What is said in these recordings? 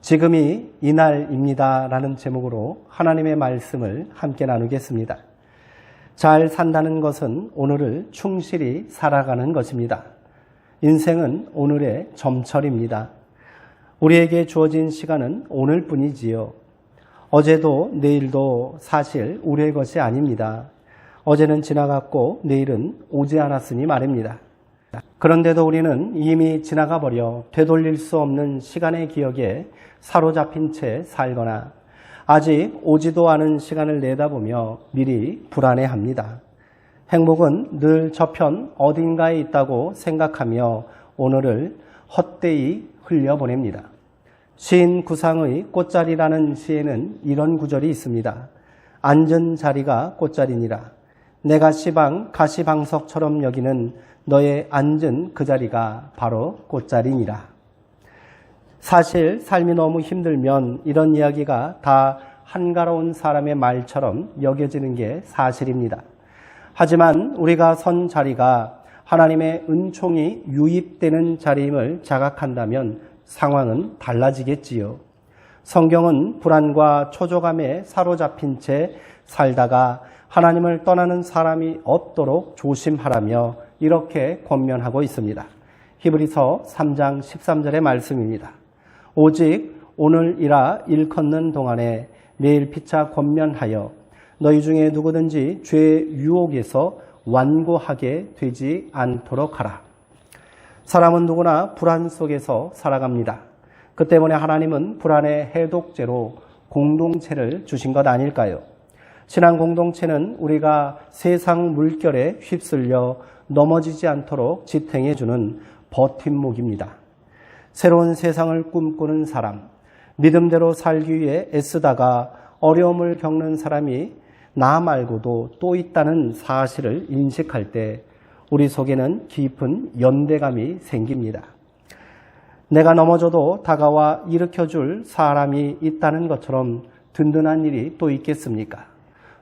지금이 이날입니다 라는 제목으로 하나님의 말씀을 함께 나누겠습니다. 잘 산다는 것은 오늘을 충실히 살아가는 것입니다. 인생은 오늘의 점철입니다. 우리에게 주어진 시간은 오늘뿐이지요. 어제도 내일도 사실 우리의 것이 아닙니다. 어제는 지나갔고 내일은 오지 않았으니 말입니다. 그런데도 우리는 이미 지나가 버려 되돌릴 수 없는 시간의 기억에 사로잡힌 채 살거나 아직 오지도 않은 시간을 내다보며 미리 불안해합니다. 행복은 늘 저편 어딘가에 있다고 생각하며 오늘을 헛되이 흘려보냅니다. 시인 구상의 꽃자리라는 시에는 이런 구절이 있습니다. 앉은 자리가 꽃자리니라. 내가 시방 가시방석처럼 여기는 너의 앉은 그 자리가 바로 꽃자리니라. 사실 삶이 너무 힘들면 이런 이야기가 다 한가로운 사람의 말처럼 여겨지는 게 사실입니다. 하지만 우리가 선 자리가 하나님의 은총이 유입되는 자리임을 자각한다면 상황은 달라지겠지요. 성경은 불안과 초조감에 사로잡힌 채 살다가 하나님을 떠나는 사람이 없도록 조심하라며 이렇게 권면하고 있습니다. 히브리서 3장 13절의 말씀입니다. 오직 오늘이라 일컫는 동안에 매일 피차 권면하여 너희 중에 누구든지 죄의 유혹에서 완고하게 되지 않도록 하라. 사람은 누구나 불안 속에서 살아갑니다. 그 때문에 하나님은 불안의 해독제로 공동체를 주신 것 아닐까요? 신앙 공동체는 우리가 세상 물결에 휩쓸려 넘어지지 않도록 지탱해주는 버팀목입니다. 새로운 세상을 꿈꾸는 사람, 믿음대로 살기 위해 애쓰다가 어려움을 겪는 사람이 나 말고도 또 있다는 사실을 인식할 때 우리 속에는 깊은 연대감이 생깁니다. 내가 넘어져도 다가와 일으켜줄 사람이 있다는 것처럼 든든한 일이 또 있겠습니까?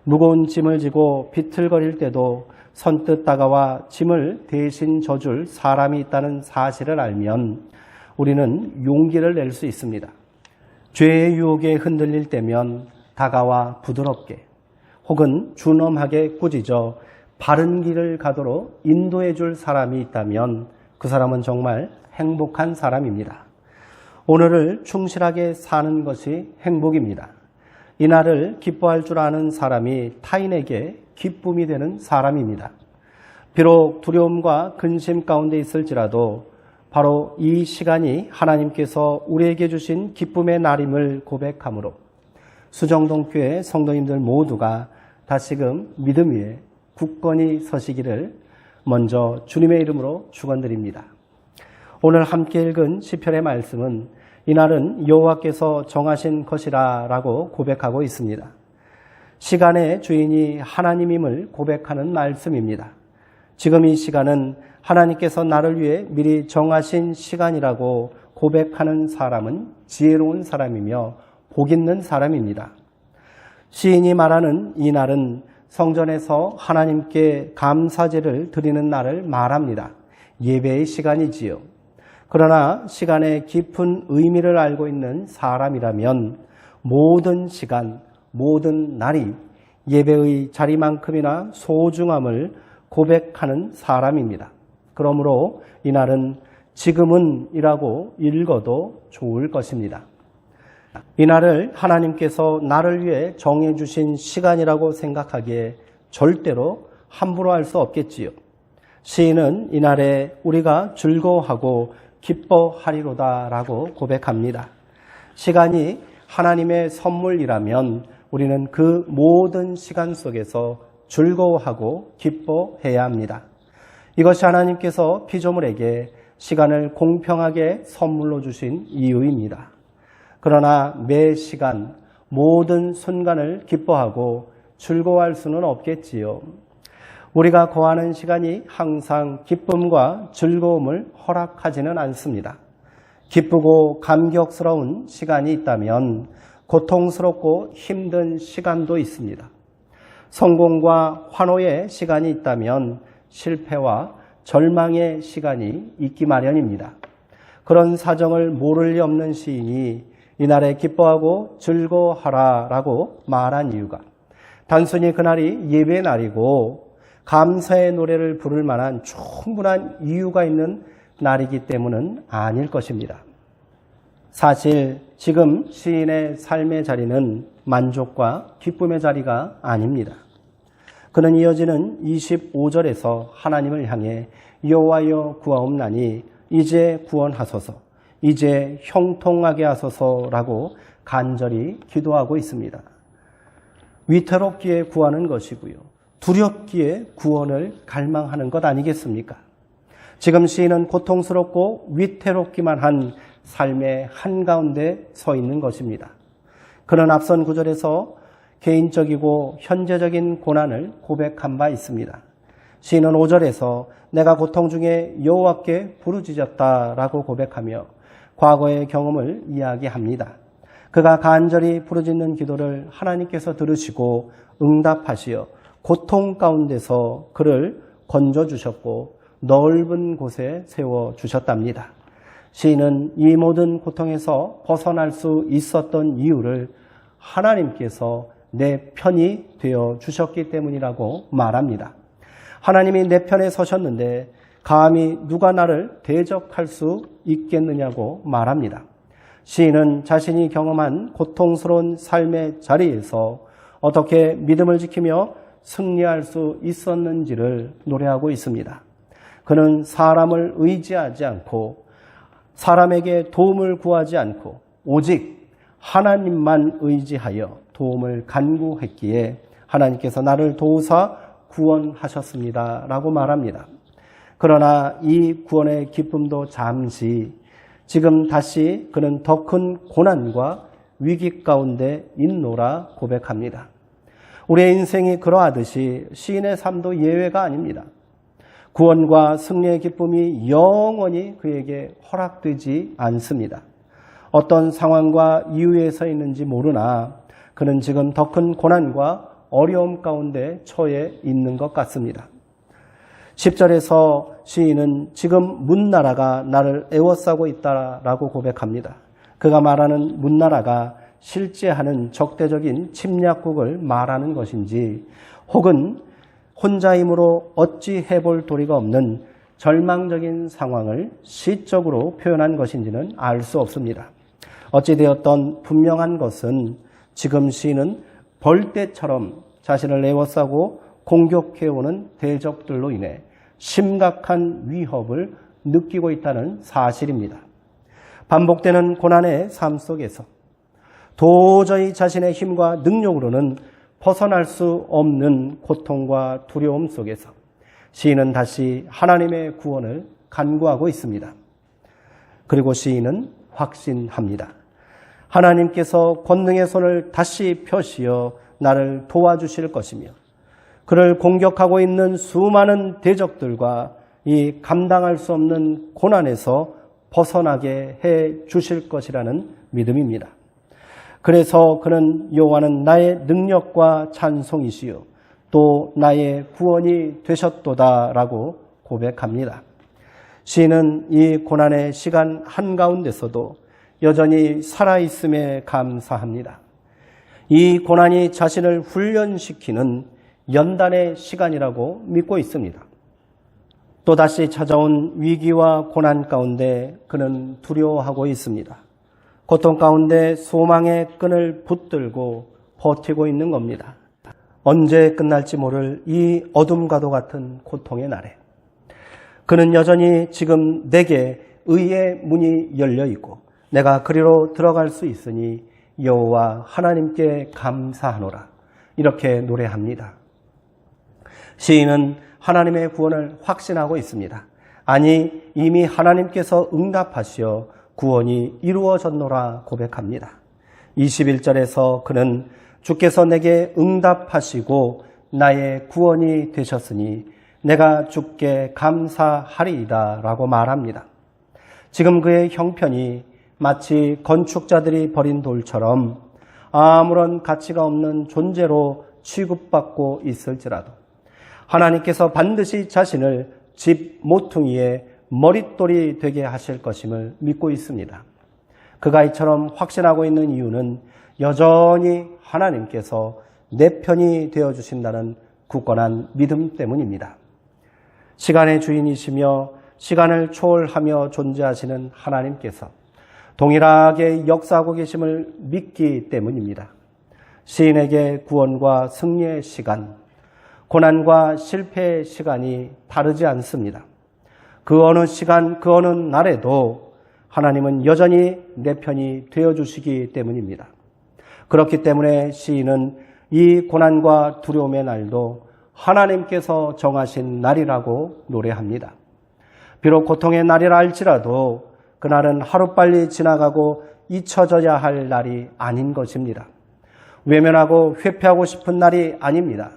무거운 짐을 지고 비틀거릴 때도 선뜻 다가와 짐을 대신 져줄 사람이 있다는 사실을 알면 우리는 용기를 낼 수 있습니다. 죄의 유혹에 흔들릴 때면 다가와 부드럽게 혹은 준엄하게 꾸짖어 바른 길을 가도록 인도해 줄 사람이 있다면 그 사람은 정말 행복한 사람입니다. 오늘을 충실하게 사는 것이 행복입니다. 이날을 기뻐할 줄 아는 사람이 타인에게 기쁨이 되는 사람입니다. 비록 두려움과 근심 가운데 있을지라도 바로 이 시간이 하나님께서 우리에게 주신 기쁨의 날임을 고백함으로 수정동교회 성도님들 모두가 다시금 믿음 위에 굳건히 서시기를 먼저 주님의 이름으로 축원드립니다. 오늘 함께 읽은 시편의 말씀은 이날은 여호와께서 정하신 것이라 라고 고백하고 있습니다. 시간의 주인이 하나님임을 고백하는 말씀입니다. 지금 이 시간은 하나님께서 나를 위해 미리 정하신 시간이라고 고백하는 사람은 지혜로운 사람이며 복 있는 사람입니다. 시인이 말하는 이 날은 성전에서 하나님께 감사제를 드리는 날을 말합니다. 예배의 시간이지요. 그러나 시간의 깊은 의미를 알고 있는 사람이라면 모든 시간, 모든 날이 예배의 자리만큼이나 소중함을 고백하는 사람입니다. 그러므로 이날은 지금은 이라고 읽어도 좋을 것입니다. 이날을 하나님께서 나를 위해 정해주신 시간이라고 생각하기에 절대로 함부로 할 수 없겠지요. 시인은 이날에 우리가 즐거워하고 기뻐하리로다 라고 고백합니다. 시간이 하나님의 선물이라면 우리는 그 모든 시간 속에서 즐거워하고 기뻐해야 합니다. 이것이 하나님께서 피조물에게 시간을 공평하게 선물로 주신 이유입니다. 그러나 매 시간, 모든 순간을 기뻐하고 즐거워할 수는 없겠지요. 우리가 거하는 시간이 항상 기쁨과 즐거움을 허락하지는 않습니다. 기쁘고 감격스러운 시간이 있다면 고통스럽고 힘든 시간도 있습니다. 성공과 환호의 시간이 있다면 실패와 절망의 시간이 있기 마련입니다. 그런 사정을 모를 리 없는 시인이 이날에 기뻐하고 즐거워하라라고 말한 이유가 단순히 그날이 예배의 날이고 감사의 노래를 부를 만한 충분한 이유가 있는 날이기 때문은 아닐 것입니다. 사실 지금 시인의 삶의 자리는 만족과 기쁨의 자리가 아닙니다. 그는 이어지는 25절에서 하나님을 향해 여호와여 구하옵나니 이제 구원하소서, 이제 형통하게 하소서라고 간절히 기도하고 있습니다. 위태롭기에 구하는 것이고요. 두렵기에 구원을 갈망하는 것 아니겠습니까? 지금 시인은 고통스럽고 위태롭기만 한 삶의 한가운데 서 있는 것입니다. 그는 앞선 구절에서 개인적이고 현재적인 고난을 고백한 바 있습니다. 시인은 5절에서 내가 고통 중에 여호와께 부르짖었다라고 고백하며 과거의 경험을 이야기합니다. 그가 간절히 부르짖는 기도를 하나님께서 들으시고 응답하시어 고통 가운데서 그를 건져주셨고 넓은 곳에 세워주셨답니다. 시인은 이 모든 고통에서 벗어날 수 있었던 이유를 하나님께서 내 편이 되어 주셨기 때문이라고 말합니다. 하나님이 내 편에 서셨는데 감히 누가 나를 대적할 수 있겠느냐고 말합니다. 시인은 자신이 경험한 고통스러운 삶의 자리에서 어떻게 믿음을 지키며 승리할 수 있었는지를 노래하고 있습니다. 그는 사람을 의지하지 않고 사람에게 도움을 구하지 않고 오직 하나님만 의지하여 도움을 간구했기에 하나님께서 나를 도우사 구원하셨습니다 라고 말합니다. 그러나 이 구원의 기쁨도 잠시, 지금 다시 그는 더 큰 고난과 위기 가운데 있노라 고백합니다. 우리의 인생이 그러하듯이 시인의 삶도 예외가 아닙니다. 구원과 승리의 기쁨이 영원히 그에게 허락되지 않습니다. 어떤 상황과 이유에 서 있는지 모르나 그는 지금 더 큰 고난과 어려움 가운데 처해 있는 것 같습니다. 10절에서 시인은 지금 문나라가 나를 애워싸고 있다라고 고백합니다. 그가 말하는 문나라가 실제하는 적대적인 침략국을 말하는 것인지 혹은 혼자 힘으로 어찌 해볼 도리가 없는 절망적인 상황을 시적으로 표현한 것인지는 알 수 없습니다. 어찌되었던 분명한 것은 지금 시인은 벌떼처럼 자신을 에워싸고 공격해오는 대적들로 인해 심각한 위협을 느끼고 있다는 사실입니다. 반복되는 고난의 삶 속에서 도저히 자신의 힘과 능력으로는 벗어날 수 없는 고통과 두려움 속에서 시인은 다시 하나님의 구원을 간구하고 있습니다. 그리고 시인은 확신합니다. 하나님께서 권능의 손을 다시 펴시어 나를 도와주실 것이며 그를 공격하고 있는 수많은 대적들과 이 감당할 수 없는 고난에서 벗어나게 해 주실 것이라는 믿음입니다. 그래서 그는 여호와는 나의 능력과 찬송이시요 또 나의 구원이 되셨도다라고 고백합니다. 시인은 이 고난의 시간 한가운데서도 여전히 살아있음에 감사합니다. 이 고난이 자신을 훈련시키는 연단의 시간이라고 믿고 있습니다. 또다시 찾아온 위기와 고난 가운데 그는 두려워하고 있습니다. 고통 가운데 소망의 끈을 붙들고 버티고 있는 겁니다. 언제 끝날지 모를 이 어둠과도 같은 고통의 날에 그는 여전히 지금 내게 의의 문이 열려 있고 내가 그리로 들어갈 수 있으니 여호와 하나님께 감사하노라 이렇게 노래합니다. 시인은 하나님의 구원을 확신하고 있습니다. 아니 이미 하나님께서 응답하시어 구원이 이루어졌노라 고백합니다. 21절에서 그는 주께서 내게 응답하시고 나의 구원이 되셨으니 내가 주께 감사하리이다 라고 말합니다. 지금 그의 형편이 마치 건축자들이 버린 돌처럼 아무런 가치가 없는 존재로 취급받고 있을지라도 하나님께서 반드시 자신을 집 모퉁이의 머릿돌이 되게 하실 것임을 믿고 있습니다. 그가 이처럼 확신하고 있는 이유는 여전히 하나님께서 내 편이 되어주신다는 굳건한 믿음 때문입니다. 시간의 주인이시며 시간을 초월하며 존재하시는 하나님께서 동일하게 역사하고 계심을 믿기 때문입니다. 시인에게 구원과 승리의 시간, 고난과 실패의 시간이 다르지 않습니다. 그 어느 시간, 그 어느 날에도 하나님은 여전히 내 편이 되어주시기 때문입니다. 그렇기 때문에 시인은 이 고난과 두려움의 날도 하나님께서 정하신 날이라고 노래합니다. 비록 고통의 날이라 할지라도 그날은 하루빨리 지나가고 잊혀져야 할 날이 아닌 것입니다. 외면하고 회피하고 싶은 날이 아닙니다.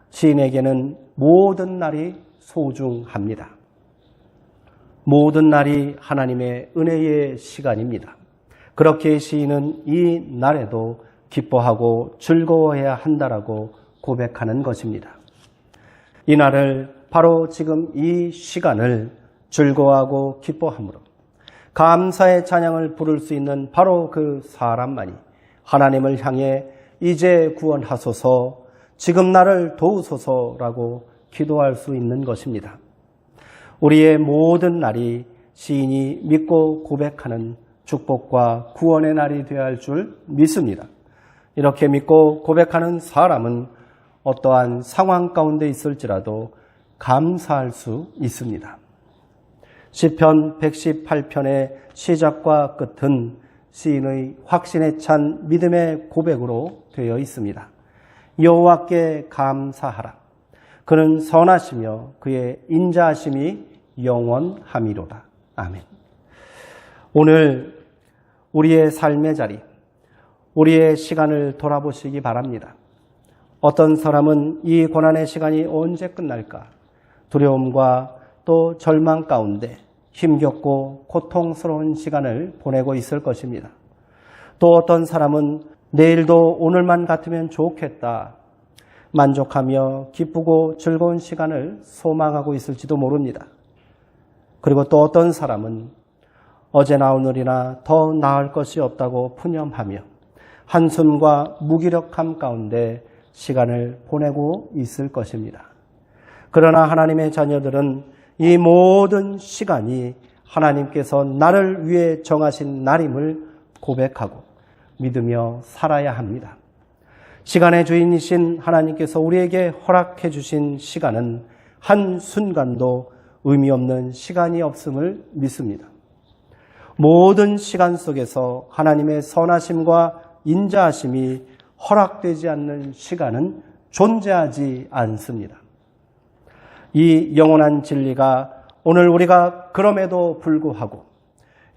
시인에게는 모든 날이 소중합니다. 모든 날이 하나님의 은혜의 시간입니다. 그렇게 시인은 이 날에도 기뻐하고 즐거워해야 한다라고 고백하는 것입니다. 이 날을 바로 지금 이 시간을 즐거워하고 기뻐함으로 감사의 찬양을 부를 수 있는 바로 그 사람만이 하나님을 향해 이제 구원하소서, 지금 나를 도우소서라고 기도할 수 있는 것입니다. 우리의 모든 날이 시인이 믿고 고백하는 축복과 구원의 날이 되어야 할 줄 믿습니다. 이렇게 믿고 고백하는 사람은 어떠한 상황 가운데 있을지라도 감사할 수 있습니다. 시편 118편의 시작과 끝은 시인의 확신에 찬 믿음의 고백으로 되어 있습니다. 여호와께 감사하라. 그는 선하시며 그의 인자하심이 영원함이로다. 아멘. 오늘 우리의 삶의 자리, 우리의 시간을 돌아보시기 바랍니다. 어떤 사람은 이 고난의 시간이 언제 끝날까? 두려움과 또 절망 가운데 힘겹고 고통스러운 시간을 보내고 있을 것입니다. 또 어떤 사람은 내일도 오늘만 같으면 좋겠다, 만족하며 기쁘고 즐거운 시간을 소망하고 있을지도 모릅니다. 그리고 또 어떤 사람은 어제나 오늘이나 더 나을 것이 없다고 푸념하며 한숨과 무기력함 가운데 시간을 보내고 있을 것입니다. 그러나 하나님의 자녀들은 이 모든 시간이 하나님께서 나를 위해 정하신 날임을 고백하고 믿으며 살아야 합니다. 시간의 주인이신 하나님께서 우리에게 허락해 주신 시간은 한순간도 의미 없는 시간이 없음을 믿습니다. 모든 시간 속에서 하나님의 선하심과 인자하심이 허락되지 않는 시간은 존재하지 않습니다. 이 영원한 진리가 오늘 우리가 그럼에도 불구하고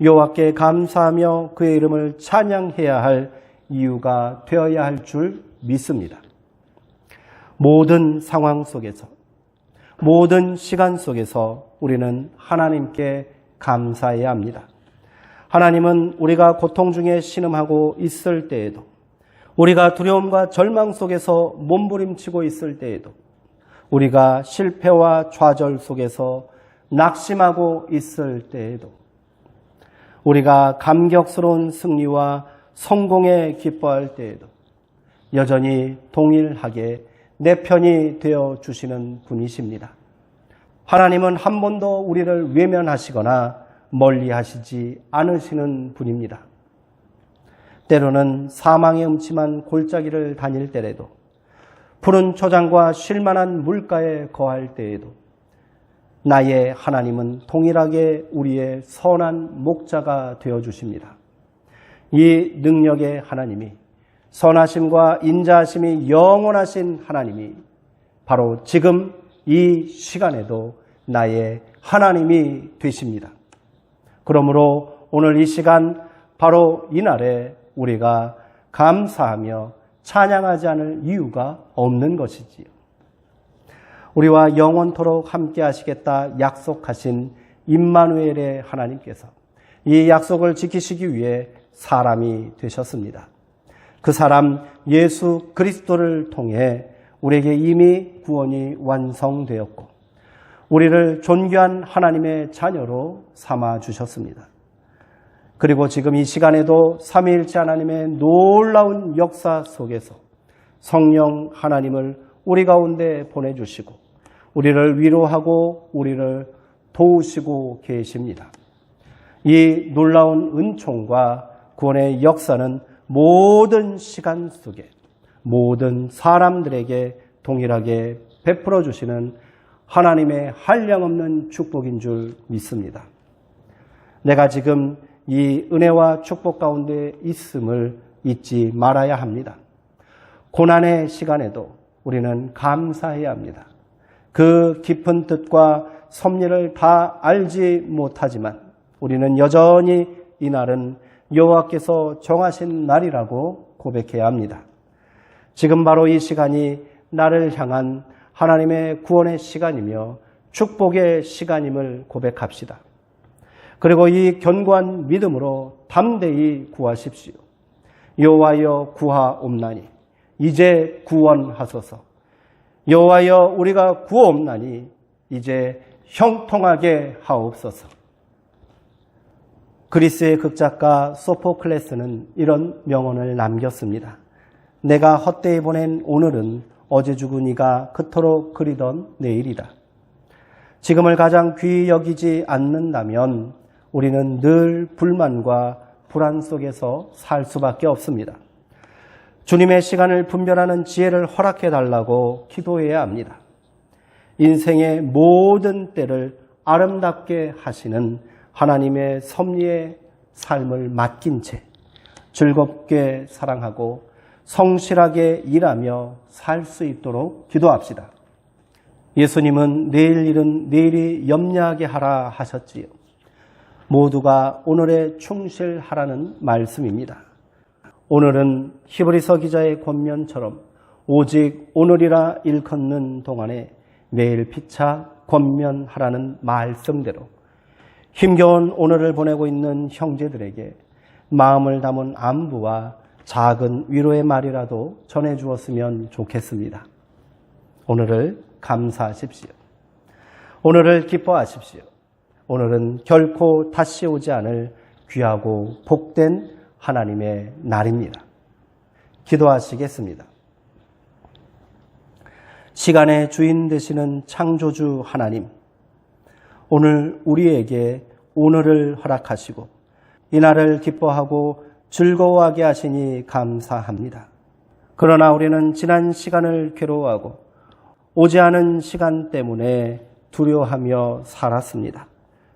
여호와께 감사하며 그의 이름을 찬양해야 할 이유가 되어야 할 줄 믿습니다. 모든 상황 속에서, 모든 시간 속에서 우리는 하나님께 감사해야 합니다. 하나님은 우리가 고통 중에 신음하고 있을 때에도, 우리가 두려움과 절망 속에서 몸부림치고 있을 때에도, 우리가 실패와 좌절 속에서 낙심하고 있을 때에도, 우리가 감격스러운 승리와 성공에 기뻐할 때에도 여전히 동일하게 내 편이 되어 주시는 분이십니다. 하나님은 한 번도 우리를 외면하시거나 멀리 하시지 않으시는 분입니다. 때로는 사망의 음침한 골짜기를 다닐 때라도, 푸른 초장과 쉴만한 물가에 거할 때에도 나의 하나님은 동일하게 우리의 선한 목자가 되어주십니다. 이 능력의 하나님이, 선하심과 인자하심이 영원하신 하나님이 바로 지금 이 시간에도 나의 하나님이 되십니다. 그러므로 오늘 이 시간, 바로 이날에 우리가 감사하며 찬양하지 않을 이유가 없는 것이지요. 우리와 영원토록 함께 하시겠다 약속하신 임마누엘의 하나님께서 이 약속을 지키시기 위해 사람이 되셨습니다. 그 사람 예수 그리스도를 통해 우리에게 이미 구원이 완성되었고 우리를 존귀한 하나님의 자녀로 삼아 주셨습니다. 그리고 지금 이 시간에도 삼위일체 하나님의 놀라운 역사 속에서 성령 하나님을 우리 가운데 보내주시고 우리를 위로하고 우리를 도우시고 계십니다. 이 놀라운 은총과 구원의 역사는 모든 시간 속에 모든 사람들에게 동일하게 베풀어 주시는 하나님의 한량없는 축복인 줄 믿습니다. 내가 지금 이 은혜와 축복 가운데 있음을 잊지 말아야 합니다. 고난의 시간에도 우리는 감사해야 합니다. 그 깊은 뜻과 섭리를 다 알지 못하지만 우리는 여전히 이 날은 여호와께서 정하신 날이라고 고백해야 합니다. 지금 바로 이 시간이 나를 향한 하나님의 구원의 시간이며 축복의 시간임을 고백합시다. 그리고 이 견고한 믿음으로 담대히 구하십시오. 여호와여 구하옵나니 이제 구원하소서. 여호와여 우리가 구하옵나니 이제 형통하게 하옵소서. 그리스의 극작가 소포클레스는 이런 명언을 남겼습니다. 내가 헛되이 보낸 오늘은 어제 죽은 이가 그토록 그리던 내일이다. 지금을 가장 귀히 여기지 않는다면 우리는 늘 불만과 불안 속에서 살 수밖에 없습니다. 주님의 시간을 분별하는 지혜를 허락해 달라고 기도해야 합니다. 인생의 모든 때를 아름답게 하시는 하나님의 섭리의 삶을 맡긴 채 즐겁게 사랑하고 성실하게 일하며 살 수 있도록 기도합시다. 예수님은 내일 일은 내일이 염려하게 하라 하셨지요. 모두가 오늘에 충실하라는 말씀입니다. 오늘은 히브리서 기자의 권면처럼 오직 오늘이라 일컫는 동안에 매일 피차 권면하라는 말씀대로 힘겨운 오늘을 보내고 있는 형제들에게 마음을 담은 안부와 작은 위로의 말이라도 전해주었으면 좋겠습니다. 오늘을 감사하십시오. 오늘을 기뻐하십시오. 오늘은 결코 다시 오지 않을 귀하고 복된 하나님의 날입니다. 기도하시겠습니다. 시간의 주인 되시는 창조주 하나님, 오늘 우리에게 오늘을 허락하시고 이날을 기뻐하고 즐거워하게 하시니 감사합니다. 그러나 우리는 지난 시간을 괴로워하고 오지 않은 시간 때문에 두려워하며 살았습니다.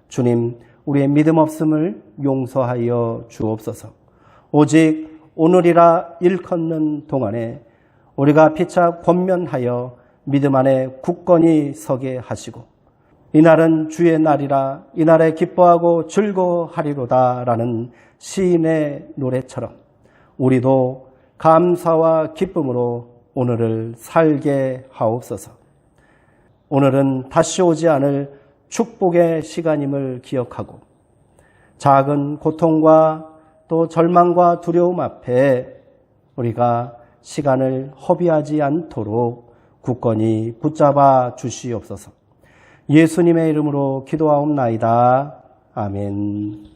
주님, 우리의 믿음 없음을 용서하여 주옵소서. 오직 오늘이라 일컫는 동안에 우리가 피차 권면하여 믿음 안에 굳건히 서게 하시고 이날은 주의 날이라 이날에 기뻐하고 즐거워하리로다 라는 시인의 노래처럼 우리도 감사와 기쁨으로 오늘을 살게 하옵소서. 오늘은 다시 오지 않을 축복의 시간임을 기억하고 작은 고통과 또 절망과 두려움 앞에 우리가 시간을 허비하지 않도록 굳건히 붙잡아 주시옵소서. 예수님의 이름으로 기도하옵나이다. 아멘.